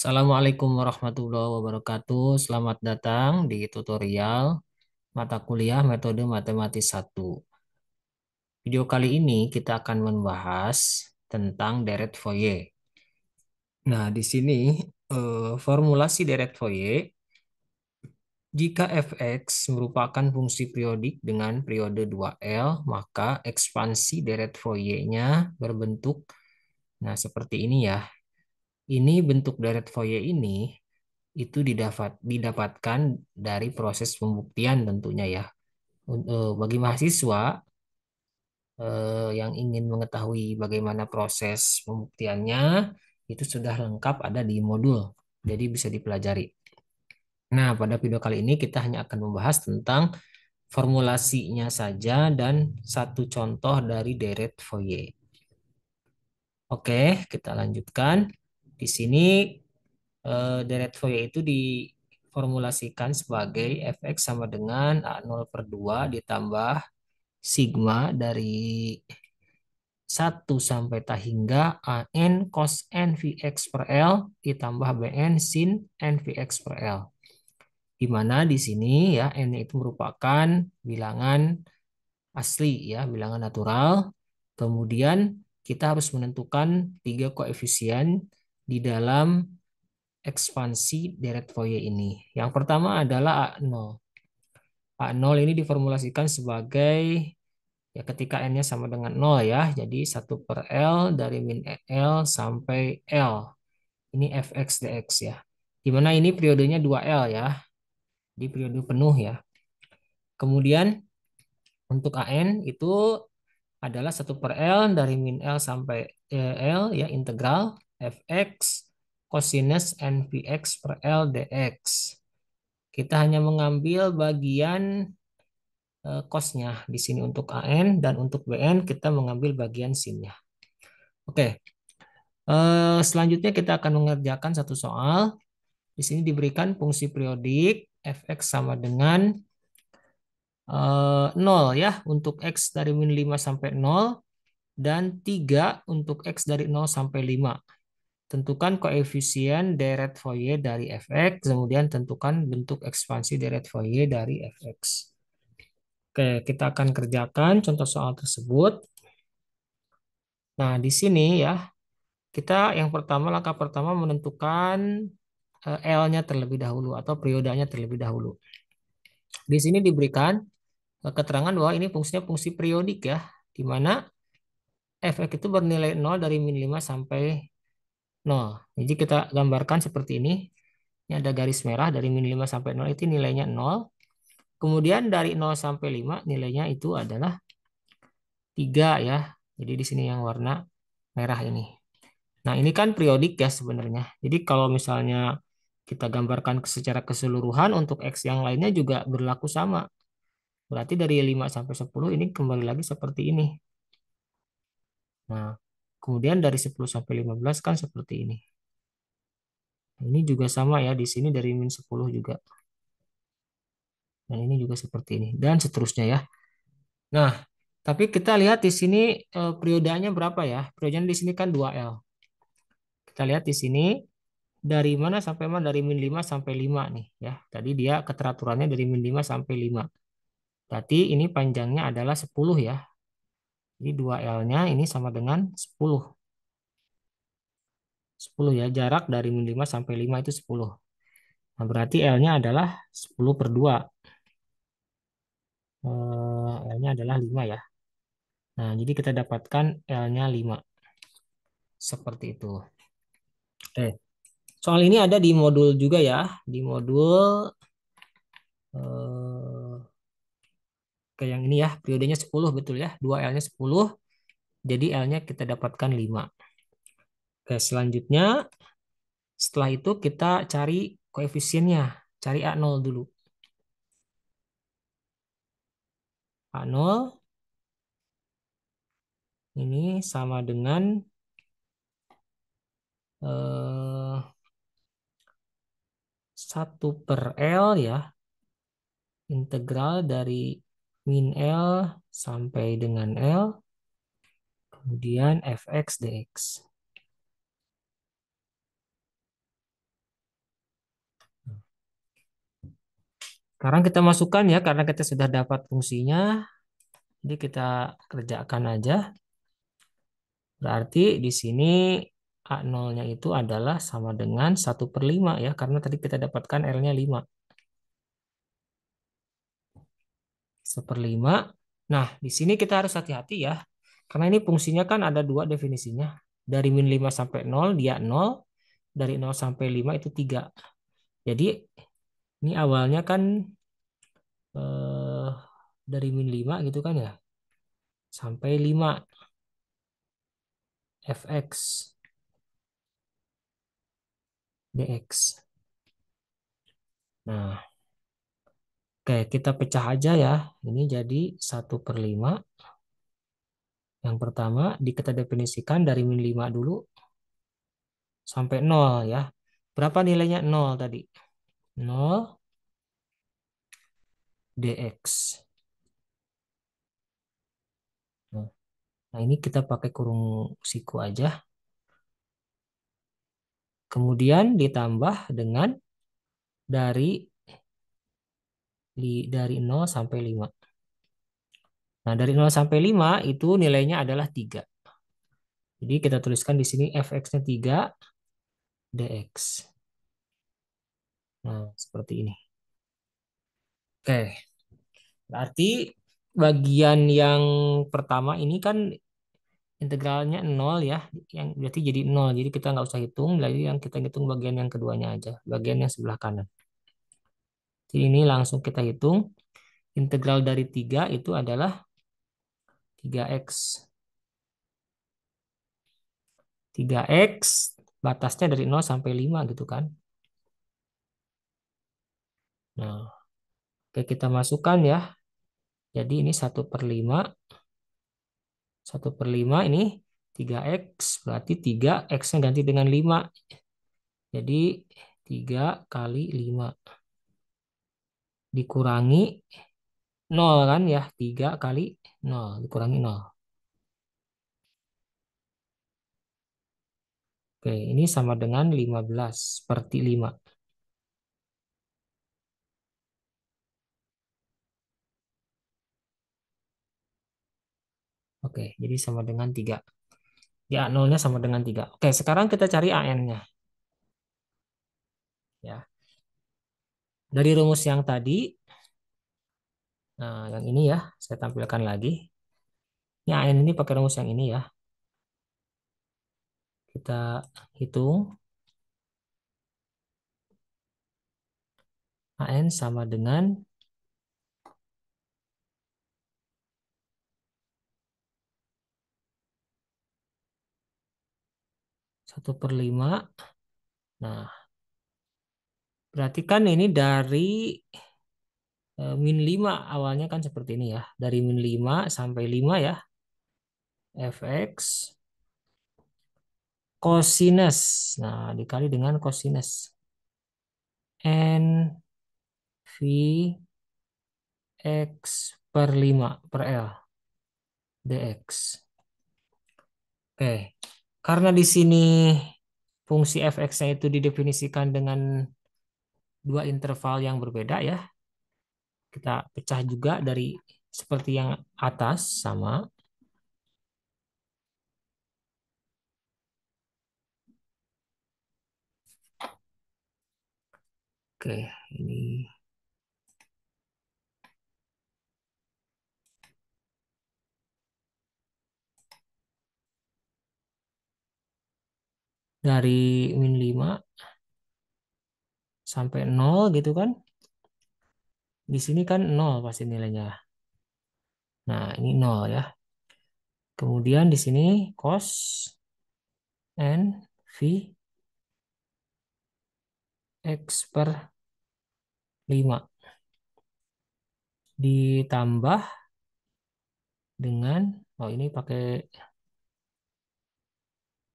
Assalamualaikum warahmatullahi wabarakatuh. Selamat datang di tutorial mata kuliah metode matematis 1. Video kali ini kita akan membahas tentang deret Fourier. Nah, di sini formulasi deret Fourier jika fx merupakan fungsi periodik dengan periode 2L, maka ekspansi deret Fourier-nya berbentuk seperti ini ya. Ini bentuk deret Fourier ini itu didapatkan dari proses pembuktian tentunya ya. Bagi mahasiswa yang ingin mengetahui bagaimana proses pembuktiannya, itu sudah lengkap ada di modul, jadi bisa dipelajari. Nah, pada video kali ini kita hanya akan membahas tentang formulasinya saja dan satu contoh dari deret Fourier. Oke, kita lanjutkan. Di sini deret Fourier itu diformulasikan sebagai fx sama dengan A0/2 ditambah sigma dari 1 sampai hingga an cos n Vx per L ditambah Bn sin n Vx per L. Di mana di sini ya n itu merupakan bilangan asli ya, bilangan natural. Kemudian kita harus menentukan 3 koefisien di dalam ekspansi deret Fourier ini. Yang pertama adalah A0. A0 ini diformulasikan sebagai ya ketika n-nya sama dengan 0 ya. Jadi 1/L dari min L sampai L. Ini fx dx ya. Di mana ini periodenya 2L ya. Di periode penuh ya. Kemudian untuk AN itu adalah 1/L dari min L sampai L ya, integral fx cosinus nvx per L dx. Kita hanya mengambil bagian cosnya di sini untuk AN, dan untuk BN kita mengambil bagian sinnya. Oke, selanjutnya kita akan mengerjakan satu soal. Di sini diberikan fungsi periodik fx sama dengan 0 ya untuk x dari min 5 sampai 0 dan 3 untuk x dari 0 sampai 5. Tentukan koefisien deret Fourier dari fx, kemudian tentukan bentuk ekspansi deret Fourier dari fx. Oke, kita akan kerjakan contoh soal tersebut. Nah, di sini ya, kita yang pertama, langkah pertama menentukan L-nya terlebih dahulu atau periodanya terlebih dahulu. Di sini diberikan keterangan bahwa ini fungsinya fungsi periodik ya, di mana fx itu bernilai 0 dari min 5 sampai 0. Jadi kita gambarkan seperti ini. Ini ada garis merah dari min 5 sampai 0 itu nilainya 0. Kemudian dari 0 sampai 5 nilainya itu adalah 3 ya. Jadi di sini yang warna merah ini. Nah, ini kan periodik ya sebenarnya. Jadi kalau misalnya kita gambarkan secara keseluruhan untuk X yang lainnya juga berlaku sama. Berarti dari 5 sampai 10 ini kembali lagi seperti ini. Nah, kemudian dari 10 sampai 15 kan seperti ini. Ini juga sama ya, di sini dari min 10 juga. Dan ini juga seperti ini. Dan seterusnya ya. Nah, tapi kita lihat di sini periodenya berapa ya? Periodenya di sini kan 2L. Kita lihat di sini dari mana sampai mana? Dari min 5 sampai 5 nih ya. Tadi dia keteraturannya dari min 5 sampai 5. Berarti ini panjangnya adalah 10 ya. Jadi 2L-nya ini sama dengan 10. 10 ya, jarak dari min 5 sampai 5 itu 10. Nah, berarti L-nya adalah 10/2. L-nya adalah 5 ya. Nah, jadi kita dapatkan L-nya 5. Seperti itu. Oke. Soal ini ada di modul juga ya. Di modul kayak yang ini ya. Periodenya 10 betul ya. 2L-nya 10. Jadi L-nya kita dapatkan 5. Oke, selanjutnya setelah itu kita cari koefisiennya. Cari A0 dulu. A0 ini sama dengan 1/L ya. Integral dari min L sampai dengan L. Kemudian fx dx. Sekarang kita masukkan ya, karena kita sudah dapat fungsinya. Jadi kita kerjakan aja. Berarti di sini A0-nya itu adalah sama dengan 1/5 ya, karena tadi kita dapatkan L-nya 5. 1/5. Nah, di sini kita harus hati-hati ya. Karena ini fungsinya kan ada dua definisinya. Dari min 5 sampai 0, dia 0. Dari 0 sampai 5 itu 3. Jadi, ini awalnya kan eh, dari min 5 gitu kan ya. Sampai 5 fx dx. Nah, oke, kita pecah aja ya. Ini jadi 1/5. Yang pertama, kita definisikan dari min 5 dulu sampai 0 ya. Berapa nilainya 0 tadi? 0 dx. Nah, ini kita pakai kurung siku aja. Kemudian ditambah dengan dari dari 0 sampai 5. Nah, dari 0 sampai 5 itu nilainya adalah 3. Jadi kita tuliskan di sini fx-nya 3 dx. Nah, seperti ini. Oke, berarti bagian yang pertama ini kan integralnya 0 ya, yang berarti jadi 0. Jadi kita nggak usah hitung, jadi yang kita hitung bagian yang keduanya aja, bagian yang sebelah kanan. Jadi ini langsung kita hitung. Integral dari 3 itu adalah 3x. 3x batasnya dari 0 sampai 5 gitu kan. Nah, oke, kita masukkan ya. Jadi ini 1/5. 1/5 ini 3x, berarti 3 x-nya ganti dengan 5. Jadi 3 kali 5 dikurangi 0 kan ya. 3 kali 0 dikurangi 0. Oke, ini sama dengan 15/5. Oke, jadi sama dengan 3. Ya, 0-nya sama dengan 3. Oke, sekarang kita cari AN-nya. Ya. Dari rumus yang tadi, nah yang ini ya, saya tampilkan lagi. Ini AN ini pakai rumus yang ini ya. Kita hitung AN sama dengan 1/5. Nah, berarti kan ini dari min 5 awalnya kan seperti ini ya. Dari min 5 sampai 5 ya. Fx cosinus. Nah, dikali dengan cosinus. N V X/5/L dx. Oke, karena di sini fungsi fx-nya itu didefinisikan dengan dua interval yang berbeda ya. Kita pecah juga dari seperti yang atas sama. Oke, ini dari min 5 sampai 0 gitu kan. Di sini kan 0 pasti nilainya. Nah, ini 0 ya. Kemudian di sini cos N V X/5 ditambah dengan, oh ini pakai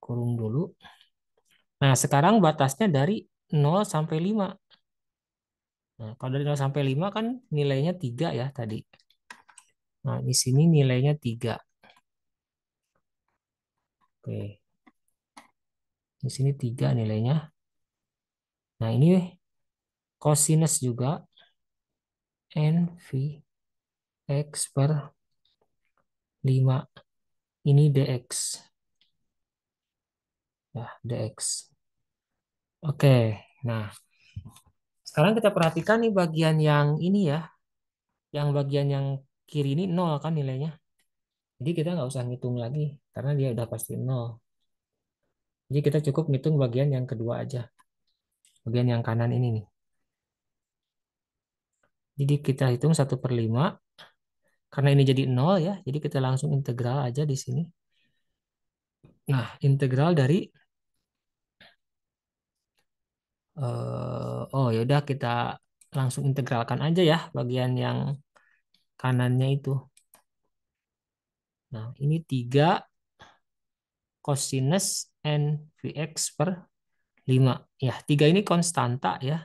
kurung dulu. Nah, sekarang batasnya dari 0 sampai 5. Nah, kalau dari 0 sampai 5 kan nilainya 3 ya tadi. Nah, di sini nilainya 3. Oke, di sini 3 nilainya. Nah, ini cosinus juga. NV X per 5. Ini DX. Ya, DX. Oke, nah sekarang kita perhatikan nih bagian yang ini ya. Yang bagian yang kiri ini nol kan nilainya. Jadi kita nggak usah ngitung lagi karena dia udah pasti nol. Jadi kita cukup ngitung bagian yang kedua aja. Bagian yang kanan ini nih. Jadi kita hitung 1/5. Karena ini jadi nol ya. Jadi kita langsung integral aja di sini. Nah, integral dari oh ya udah kita langsung integralkan aja ya bagian yang kanannya itu. Nah, ini 3 cosinus NVX per 5. Ya, 3 ini konstanta ya.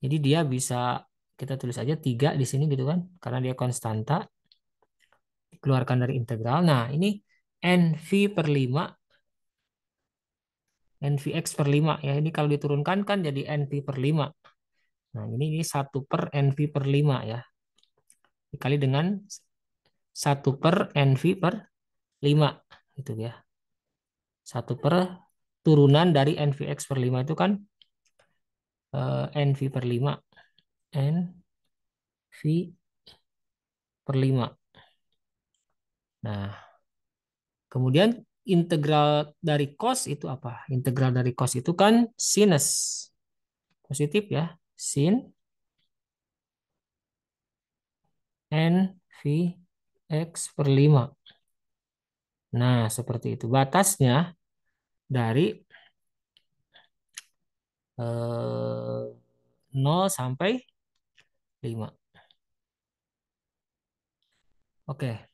Jadi dia bisa kita tulis aja 3 di sini gitu kan. Karena dia konstanta. Dikeluarkan dari integral. Nah, ini NV per 5. NVX per 5. Ya, ini kalau diturunkan kan jadi NV per 5. Nah, ini 1 per NV per 5 ya. Dikali dengan 1 per NV per 5. Gitu ya. 1 per turunan dari NVX per 5 itu kan NV per 5. NV per 5. Nah, kemudian integral dari cos itu apa? Integral dari cos itu kan sinus. Positif ya. Sin NV X per 5. Nah, seperti itu. Batasnya dari 0 sampai 5. Oke.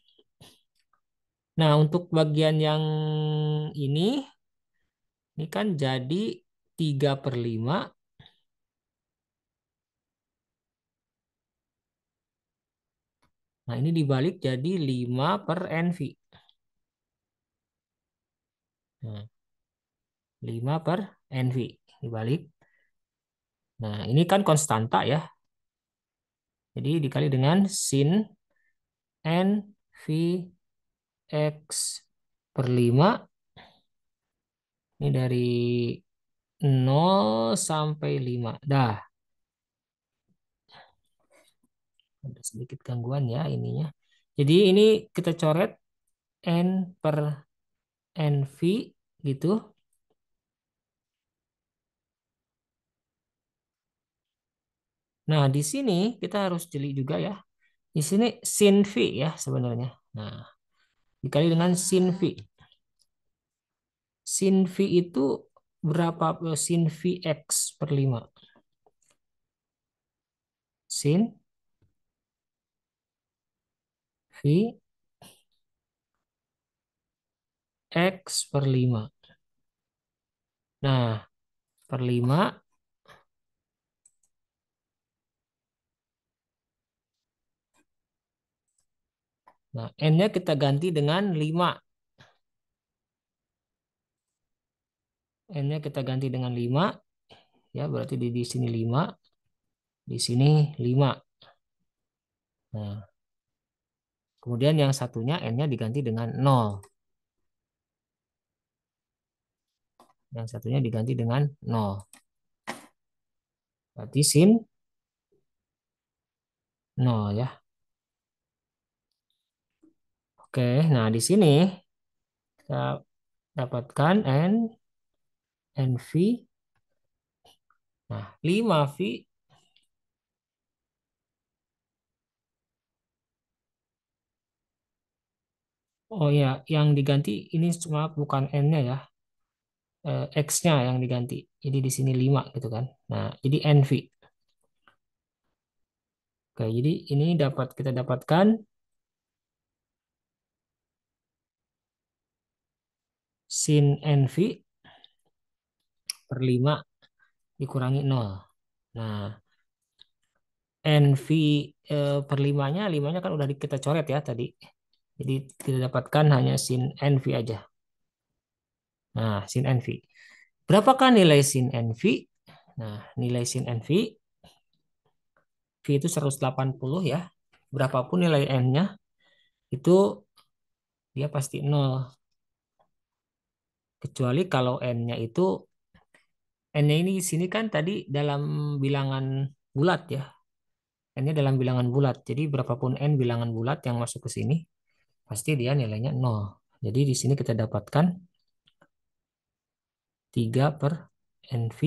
Nah, untuk bagian yang ini kan jadi 3/5. Nah, ini dibalik jadi 5 per NV. Nah, 5 per NV. Dibalik. Nah, ini kan konstanta ya. Jadi dikali dengan sin NV X per 5. Ini dari 0 sampai 5. Dah, ada sedikit gangguan ya ininya. Jadi ini kita coret N per NV gitu. Nah, di sini kita harus jeli juga ya. Di sini sin V ya sebenarnya. Nah, dikali dengan sin V. Sin V itu berapa? Sin VX per 5. Sin V X per 5. Nah, per 5. Nah, N-nya kita ganti dengan 5. N-nya kita ganti dengan 5. Ya, berarti di sini 5. Di sini 5. Nah, kemudian yang satunya N-nya diganti dengan 0. Yang satunya diganti dengan 0. Berarti sin 0 ya. Oke, nah di sini kita dapatkan NV. Nah, 5V. Oh ya, yang diganti ini cuma bukan N-nya ya. X-nya yang diganti. Jadi di sini 5 gitu kan. Nah, jadi NV. Oke, jadi ini kita dapatkan sin NV per 5 dikurangi 0. Nah, NV per 5-nya, 5-nya kan udah kita coret ya tadi. Jadi kita dapatkan hanya sin NV aja. Nah, sin NV. Berapakah nilai sin NV? Nah, nilai sin NV V itu 180 ya. Berapapun nilai N-nya, itu dia pasti nol. Kecuali kalau N-nya itu, N-nya ini di sini kan tadi dalam bilangan bulat ya. N-nya dalam bilangan bulat. Jadi berapapun N bilangan bulat yang masuk ke sini, pasti dia nilainya nol. Jadi di sini kita dapatkan 3 per NV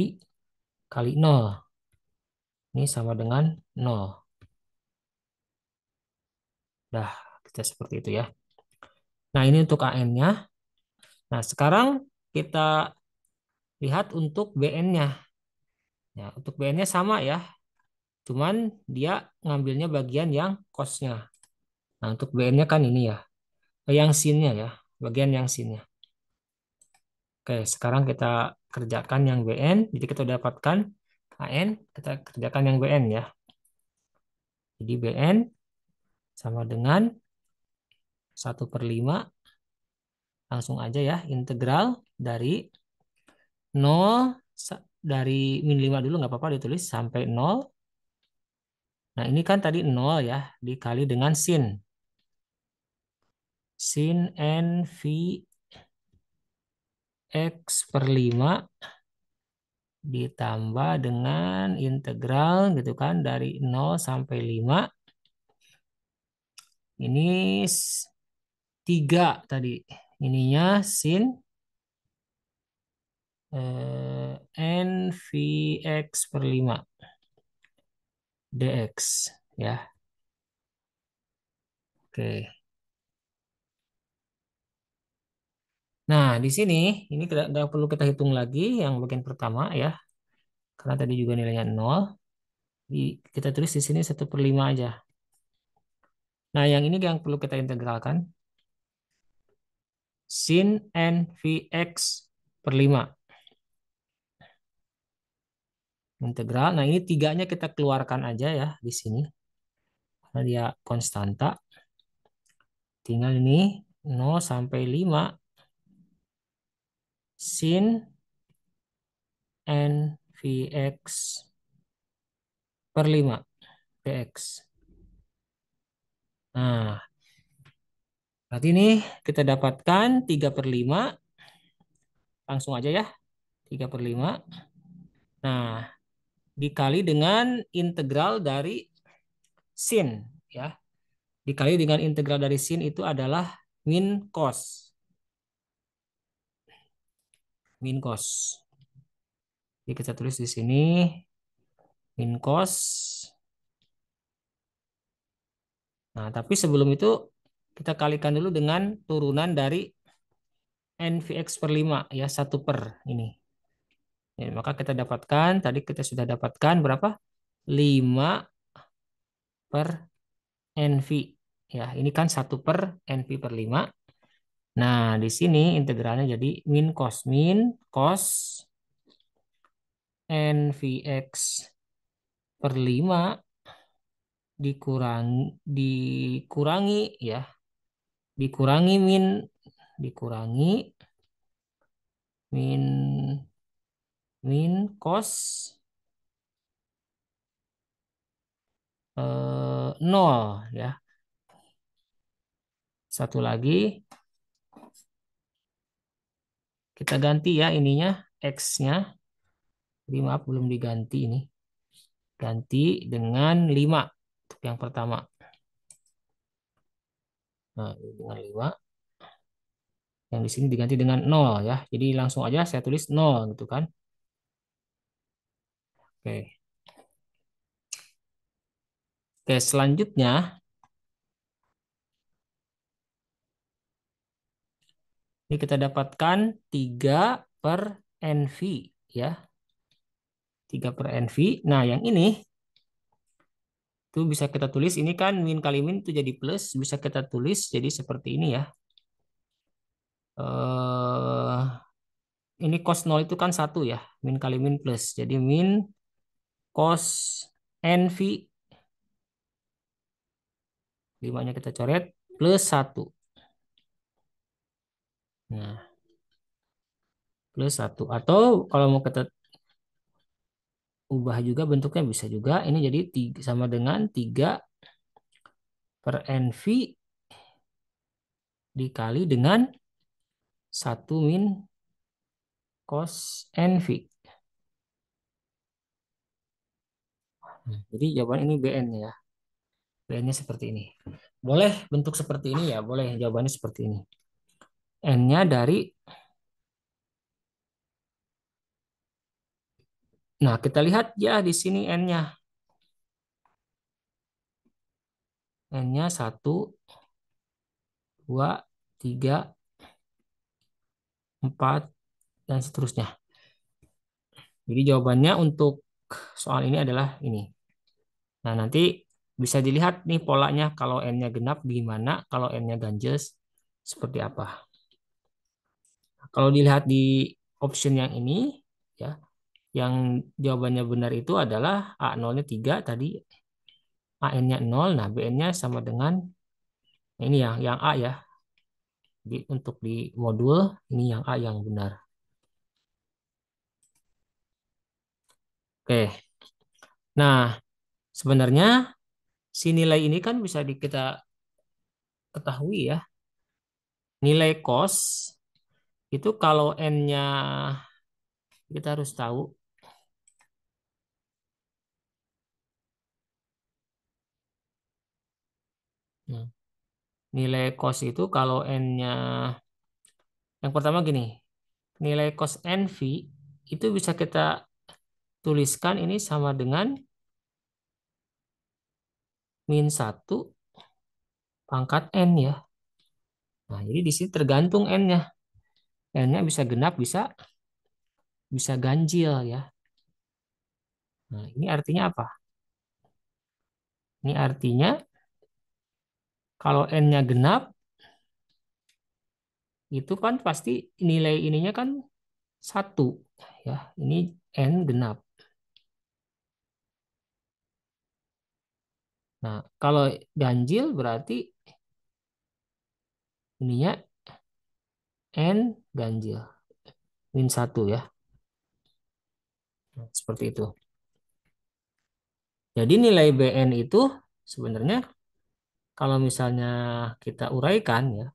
kali nol. Ini sama dengan nol. Dah, kita seperti itu ya. Nah, ini untuk AN-nya. Nah, sekarang kita lihat untuk BN-nya. Ya, untuk BN-nya sama ya. Cuman dia ngambilnya bagian yang cos-nya. Nah, untuk BN-nya kan ini ya. Yang sin-nya ya. Bagian yang sin-nya. Oke, sekarang kita kerjakan yang BN. Jadi kita dapatkan AN, kita kerjakan yang BN ya. Jadi BN sama dengan 1/5. Langsung aja ya, integral dari 0 dari min 5 dulu nggak apa-apa ditulis sampai 0. Nah, ini kan tadi 0 ya, dikali dengan sin. Sin NV X/5 ditambah dengan integral gitu kan dari 0 sampai 5. Ini 3 tadi. Ininya sin NV X/5 dx ya. Oke. Nah, di sini ini nggak perlu kita hitung lagi yang bagian pertama ya, karena tadi juga nilainya 0. Kita tulis di sini 1/5 aja. Nah, yang ini yang perlu kita integralkan. Sin NVX/5. Integral. Nah, ini tiganya kita keluarkan aja ya di sini. Karena dia konstanta. Tinggal ini 0 sampai 5. Sin NVX/5 dx. Nah, berarti ini kita dapatkan 3/5. Langsung aja ya. 3/5. Nah, dikali dengan integral dari sin. Ya. Dikali dengan integral dari sin itu adalah min cos. Min cos. Jadi kita tulis di sini min cos. Nah, tapi sebelum itu kita kalikan dulu dengan turunan dari NVX/5 ya, 1 per ini. Ya, maka kita dapatkan, tadi kita sudah dapatkan berapa? 5 per NV. Ya, ini kan 1/NV/5. Nah, di sini integralnya jadi min cos NVX/5 dikurangi ya, dikurangi dikurangi min cos 0 ya. Satu lagi kita ganti ya ininya X-nya. Jadi maaf belum diganti ini. Ganti dengan 5 untuk yang pertama. Nah, dengan 5. Yang di sini diganti dengan 0 ya. Jadi langsung aja saya tulis 0 gitu kan. Oke. Oke, selanjutnya ini kita dapatkan 3 per NV ya. 3 per NV. Nah, yang ini itu bisa kita tulis, ini kan min kali min itu jadi plus, bisa kita tulis jadi seperti ini ya. Eh, ini cos 0 itu kan 1 ya, min kali min plus. Jadi min cos NV, 5-nya kita coret, plus 1. Nah, plus 1. Atau kalau mau kita ubah juga bentuknya bisa juga. Ini jadi sama dengan 3 per NV dikali dengan 1 min cos NV. Jadi jawaban ini BN ya. BN-nya seperti ini. Boleh bentuk seperti ini ya, boleh jawabannya seperti ini. N-nya dari, nah kita lihat ya di sini N-nya. N-nya 1, 2, 3, 4, dan seterusnya. Jadi jawabannya untuk soal ini adalah ini. Nah, nanti bisa dilihat nih polanya kalau N-nya genap gimana, kalau N-nya ganjil seperti apa. Kalau dilihat di option yang ini, ya, yang jawabannya benar itu adalah A0-nya 3 tadi, AN-nya 0, nah BN-nya sama dengan ini yang A ya. Jadi untuk di modul ini yang A yang benar. Oke. Nah, sebenarnya si nilai ini kan bisa kita ketahui ya. Nilai cos itu kalau N-nya kita harus tahu. Hmm. Nilai cos itu kalau N-nya yang pertama gini, nilai cos NV itu bisa kita tuliskan ini sama dengan -1 pangkat N ya. Nah, jadi di sini tergantung N-nya. N-nya bisa genap, bisa ganjil ya. Nah, ini artinya apa? Ini artinya kalau N-nya genap, itu kan pasti nilai ininya kan 1 ya. Ini N genap. Nah, kalau ganjil berarti ininya N ganjil. -1 ya. Nah, seperti itu. Jadi nilai BN itu sebenarnya kalau misalnya kita uraikan ya,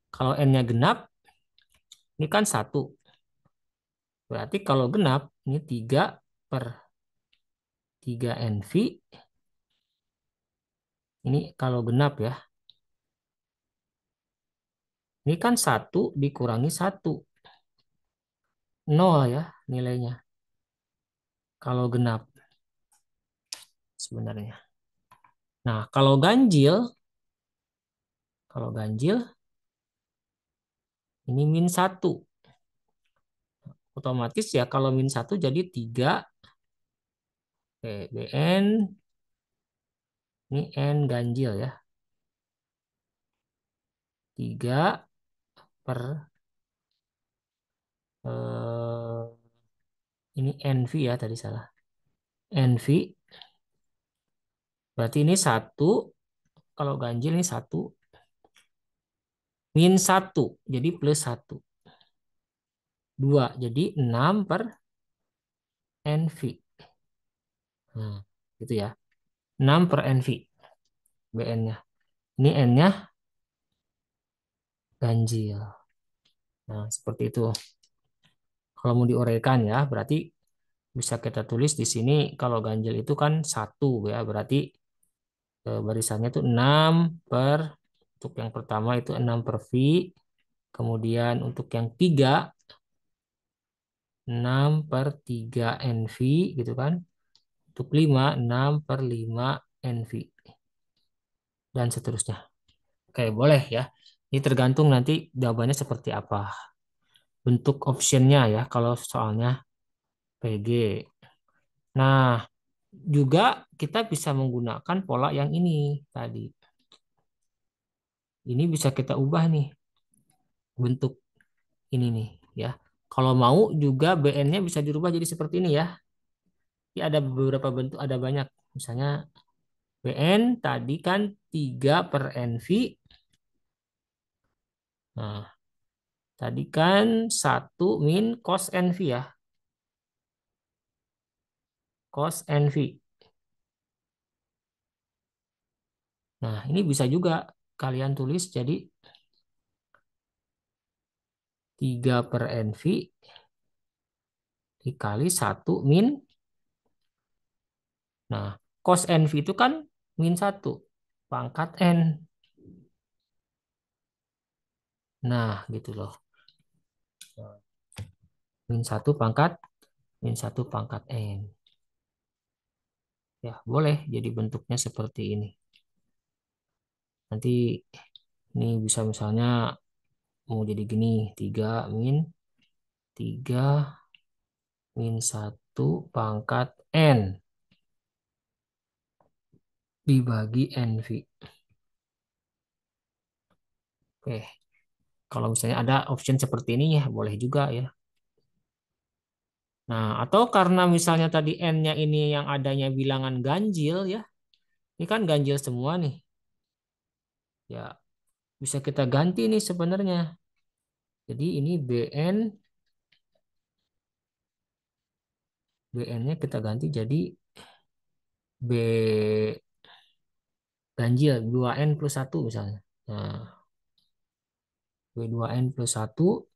kalau N-nya genap, ini kan 1. Berarti kalau genap, ini 3 per 3 NV. Ini kalau genap ya. Ini kan 1 dikurangi 1. 0 ya nilainya. Kalau genap sebenarnya. Nah, kalau ganjil ini -1. Otomatis ya kalau -1 jadi 3 BN ini N ganjil ya. 3 per ini NV ya tadi salah. NV berarti ini 1 kalau ganjil ini 1 -1 jadi +1. 2 jadi 6 per NV. Nah, gitu ya. 6 per NV BN-nya. Ini N-nya ganjil. Nah, seperti itu. Kalau mau diuraikan ya, berarti bisa kita tulis di sini kalau ganjil itu kan 1 ya, berarti barisannya itu 6 per untuk yang pertama itu 6 per V, kemudian untuk yang 3 6 per 3 NV gitu kan. Untuk 5 6 per 5 NV dan seterusnya. Oke, boleh ya. Ini tergantung nanti jawabannya seperti apa. Bentuk optionnya ya kalau soalnya PG. Nah, juga kita bisa menggunakan pola yang ini tadi. Ini bisa kita ubah nih bentuk ini nih ya. Kalau mau juga BN-nya bisa dirubah jadi seperti ini ya. Ya ada beberapa bentuk, ada banyak. Misalnya BN tadi kan 3 per NV. Nah, tadi kan 1 min cos NV ya. cos NV. Nah, ini bisa juga kalian tulis jadi 3 per NV dikali 1 min. Nah, cos NV itu kan -1 pangkat N. Nah, gitu loh. -1 pangkat N. Ya, boleh jadi bentuknya seperti ini. Nanti ini bisa misalnya mau jadi gini, 3 min 1 pangkat N dibagi NV. Oke, kalau misalnya ada option seperti ini ya boleh juga ya. Nah, atau karena misalnya tadi N-nya ini yang adanya bilangan ganjil ya. Ini kan ganjil semua nih. Ya, bisa kita ganti nih sebenarnya. Jadi ini BN-nya kita ganti jadi B ganjil 2N+1 misalnya. Nah, B2N+1.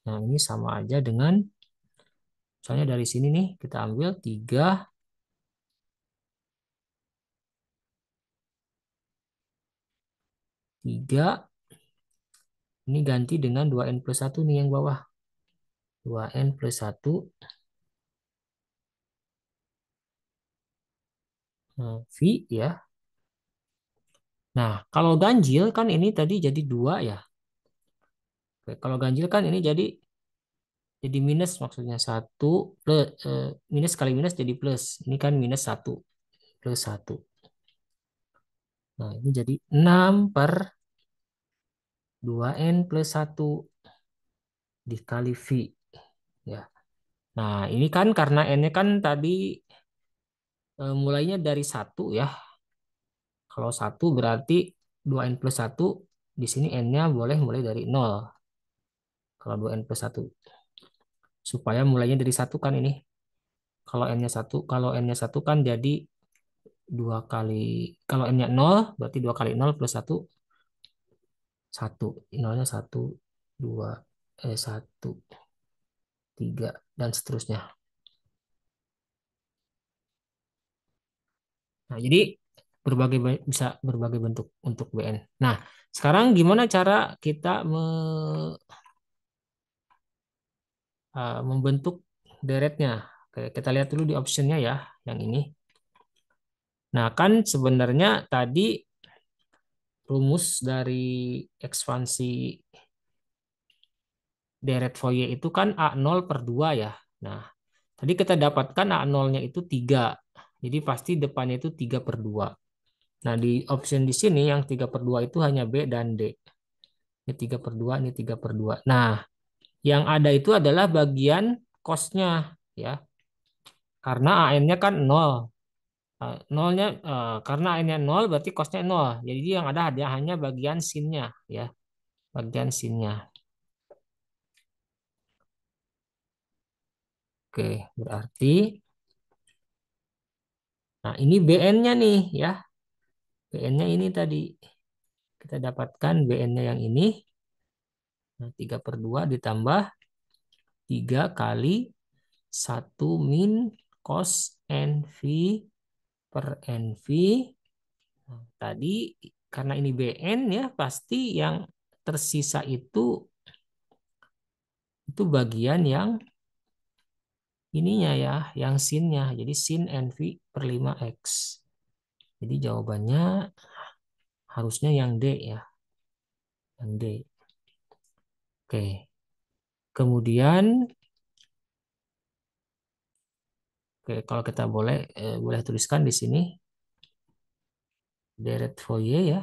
Nah, ini sama aja dengan misalnya dari sini nih kita ambil 3 ini ganti dengan 2N+1 nih yang bawah. 2N+1 V ya. Nah, kalau ganjil kan ini tadi jadi 2 ya. Oke, kalau ganjil kan ini jadi minus maksudnya 1 plus minus kali minus jadi plus. Ini kan -1 plus 1. Nah, ini jadi 6 per 2N+1 dikali V ya. Nah, ini kan karena N-nya kan tadi mulainya dari 1 ya. Kalau 1 berarti 2N+1 di sini N-nya boleh mulai dari 0. Kalau 2N+1 supaya mulainya dari 1 kan ini. Kalau N-nya 1 kan jadi 2 kali, kalau N-nya 0 berarti 2 kali 0 plus 1 1. Nolnya 1, 2, 1, 3 dan seterusnya. Nah, jadi bisa berbagai bentuk untuk BN. Nah, sekarang gimana cara kita membentuk deretnya? Oke, kita lihat dulu di optionnya ya, yang ini. Nah, kan sebenarnya tadi rumus dari ekspansi deret Fourier itu kan A0/2 ya. Nah, tadi kita dapatkan A0-nya itu 3. Jadi pasti depannya itu 3/2. Nah, di option di sini yang 3/2 itu hanya B dan D. Ini 3/2, ini 3/2. Nah, yang ada itu adalah bagian cos-nya ya. Karena AN-nya kan 0. Nolnya karena A-nya 0 berarti cos-nya 0. Jadi yang ada hanya bagian sin-nya ya. Bagian sin-nya. Oke, berarti nah ini BN-nya nih ya. BN-nya ini tadi. Kita dapatkan BN-nya yang ini. Nah, 3/2 ditambah 3 kali 1 min cos NV per NV. Nah, tadi karena ini BN ya, pasti yang tersisa itu bagian yang ininya ya, yang sinnya. Jadi sin NV per 5X. Jadi jawabannya harusnya yang D ya. Yang D. Oke. Kemudian, oke, kalau kita boleh tuliskan di sini deret Fourier ya.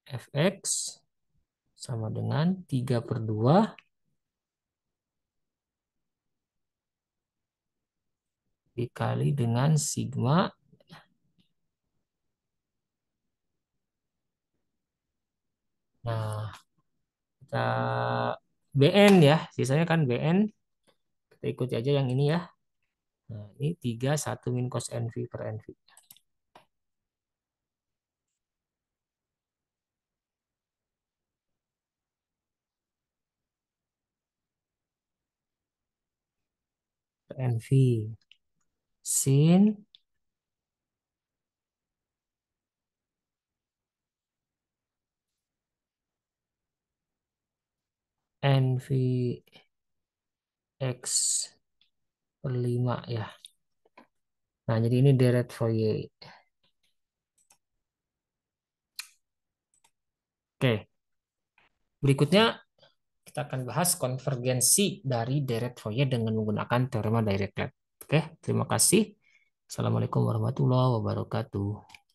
Fx sama dengan 3/2 dikali dengan sigma. Nah, Kita BN ya, sisanya kan BN. Kita ikuti aja yang ini ya. Nah, ini 3 1 min cos NV per NV. Per NV. Sin NV X per 5 ya. Nah, jadi ini deret Fourier. Oke, berikutnya kita akan bahas konvergensi dari deret Fourier dengan menggunakan teorema Dirichlet. Oke, terima kasih. Assalamualaikum warahmatullahi wabarakatuh.